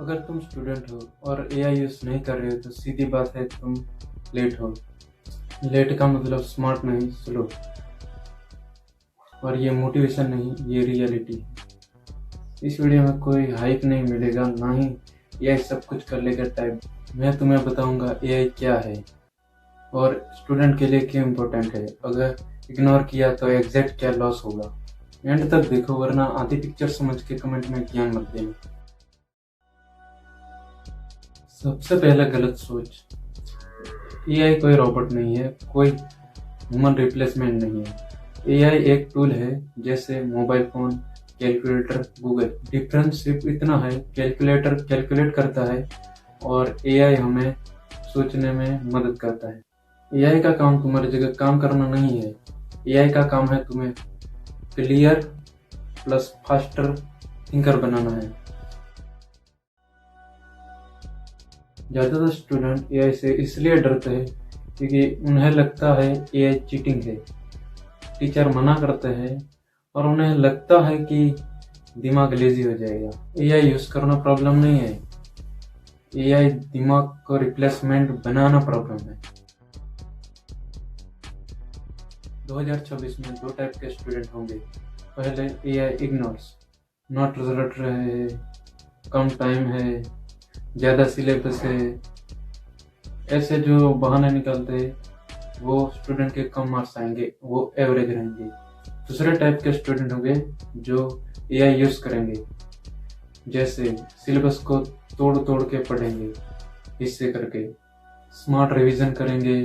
अगर तुम स्टूडेंट हो और एआई यूज़ नहीं कर रहे हो तो सीधी बात है तुम लेट हो। लेट का मतलब स्मार्ट नहीं, स्लो। और ये मोटिवेशन नहीं, ये रियलिटी है। इस वीडियो में कोई हाइप नहीं मिलेगा, ना ही एआई सब कुछ कर लेगा टाइप। मैं तुम्हें बताऊंगा एआई क्या है और स्टूडेंट के लिए क्यों इम्पोर्टेंट है। अगर इग्नोर किया तो एग्जैक्ट क्या लॉस होगा। एंड तक देखो, वरना आधी पिक्चर समझ के कमेंट में ज्ञान मत देना। सबसे पहला गलत सोच, एआई कोई रोबोट नहीं है, कोई ह्यूमन रिप्लेसमेंट नहीं है। एआई एक टूल है, जैसे mobile phone, calculator, Google. Difference सिर्फ इतना है, कैलकुलेटर कैलकुलेट करता है और एआई हमें सोचने में मदद करता है। एआई का काम तुम्हारी जगह काम करना नहीं है। एआई का काम है तुम्हें क्लियर प्लस फास्टर थिंकर बनाना है। ज़्यादातर स्टूडेंट एआई से इसलिए डरते हैं क्योंकि उन्हें लगता है एआई चीटिंग है। टीचर मना करते हैं और उन्हें लगता है कि दिमाग लेजी हो जाएगा। एआई यूज़ करना प्रॉब्लम नहीं है, एआई दिमाग को रिप्लेसमेंट बनाना प्रॉब्लम है। 2026 में दो टाइप के स्टूडेंट होंगे। पहले एआई इग्नोर्स, नोट रट रहे हैं, कम टाइम है, ज़्यादा सिलेबस है, ऐसे जो बहाने निकलते हैं वो स्टूडेंट के कम मार्क्स आएंगे, वो एवरेज रहेंगे। दूसरे टाइप के स्टूडेंट होंगे जो एआई यूज़ करेंगे, जैसे सिलेबस को तोड़ तोड़ के पढ़ेंगे, हिस्से करके स्मार्ट रिवीजन करेंगे,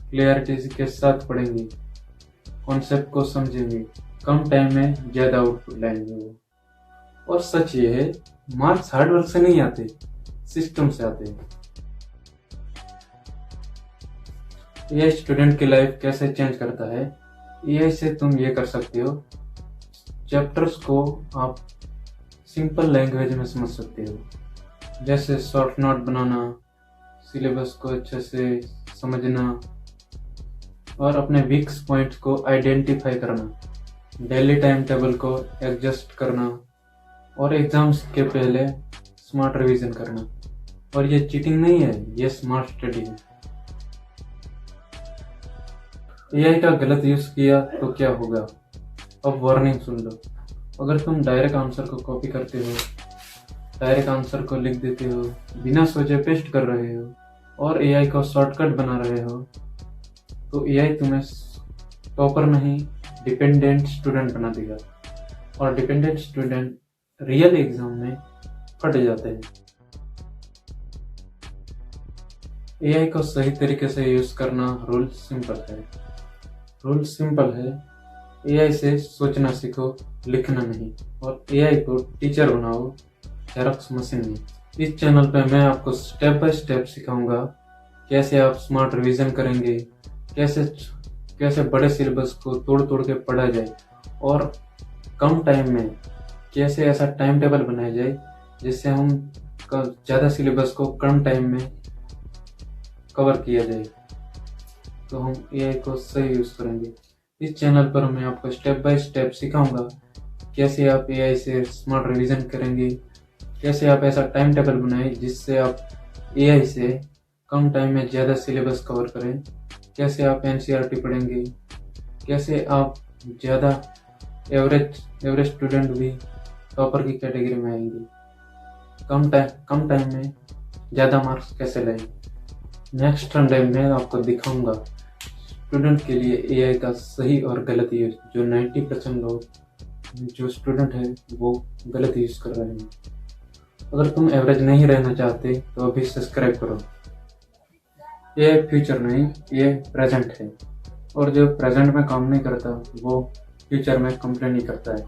क्लियरिटी के साथ पढ़ेंगे, कॉन्सेप्ट को समझेंगे, कम टाइम में ज़्यादा आउटपुट लाएंगे वो। और सच ये है, मार्क्स हार्ड वर्क से नहीं आते, सिस्टम से आते हैं। एआई स्टूडेंट की लाइफ कैसे चेंज करता है। एआई से तुम ये कर सकते हो, चैप्टर्स को आप सिंपल लैंग्वेज में समझ सकते हो, जैसे शॉर्ट नोट बनाना, सिलेबस को अच्छे से समझना और अपने वीक पॉइंट्स को आइडेंटिफाई करना, डेली टाइम टेबल को एडजस्ट करना और एग्जाम्स के पहले स्मार्ट रिवीजन करना। और ये चीटिंग नहीं है, ये स्मार्ट स्टडी है। एआई का गलत यूज किया तो क्या होगा, अब वार्निंग सुन लो। अगर तुम डायरेक्ट आंसर को कॉपी करते हो, डायरेक्ट आंसर को लिख देते हो, बिना सोचे पेस्ट कर रहे हो और एआई को शॉर्टकट बना रहे हो, तो एआई तुम्हें टॉपर नहीं, डिपेंडेंट स्टूडेंट बना देगा। और डिपेंडेंट स्टूडेंट रियल एग्जाम में फट जाते हैं। एआई को सही तरीके से यूज करना रूल सिंपल है। रूल सिंपल है, एआई से सोचना सीखो, लिखना नहीं। और एआई को टीचर बनाओ, जेरॉक्स मशीन नहीं। इस चैनल पे मैं आपको स्टेप बाय स्टेप सिखाऊंगा कैसे आप स्मार्ट रिवीजन करेंगे, कैसे बड़े सिलेबस को तोड़ तोड़ के पढ़ा जाए और कम टाइम में कैसे ऐसा टाइम टेबल बनाया जाए जिससे हम ज़्यादा सिलेबस को कम टाइम में कवर किया जाए, तो हम एआई को सही यूज़ करेंगे। इस चैनल पर मैं आपको स्टेप बाय स्टेप सिखाऊंगा कैसे आप एआई से स्मार्ट रिवीजन करेंगे, कैसे आप ऐसा टाइम टेबल बनाएं जिससे आप एआई से कम टाइम में ज़्यादा सिलेबस कवर करें, कैसे आप एनसीईआरटी पढ़ेंगे, कैसे आप ज़्यादा एवरेज स्टूडेंट भी टॉपर की कैटेगरी में आएंगे, कम टाइम में ज़्यादा मार्क्स कैसे लाएंगे। नेक्स्ट संडे में आपको दिखाऊंगा स्टूडेंट के लिए एआई का सही और गलत यूज, जो 90% लोग जो स्टूडेंट है वो गलत यूज कर रहे हैं। अगर तुम एवरेज नहीं रहना चाहते तो अभी सब्सक्राइब करो। ये फ्यूचर नहीं, ये प्रेजेंट है, और जो प्रेजेंट में काम नहीं करता वो फ्यूचर में कंप्लेन नहीं करता है।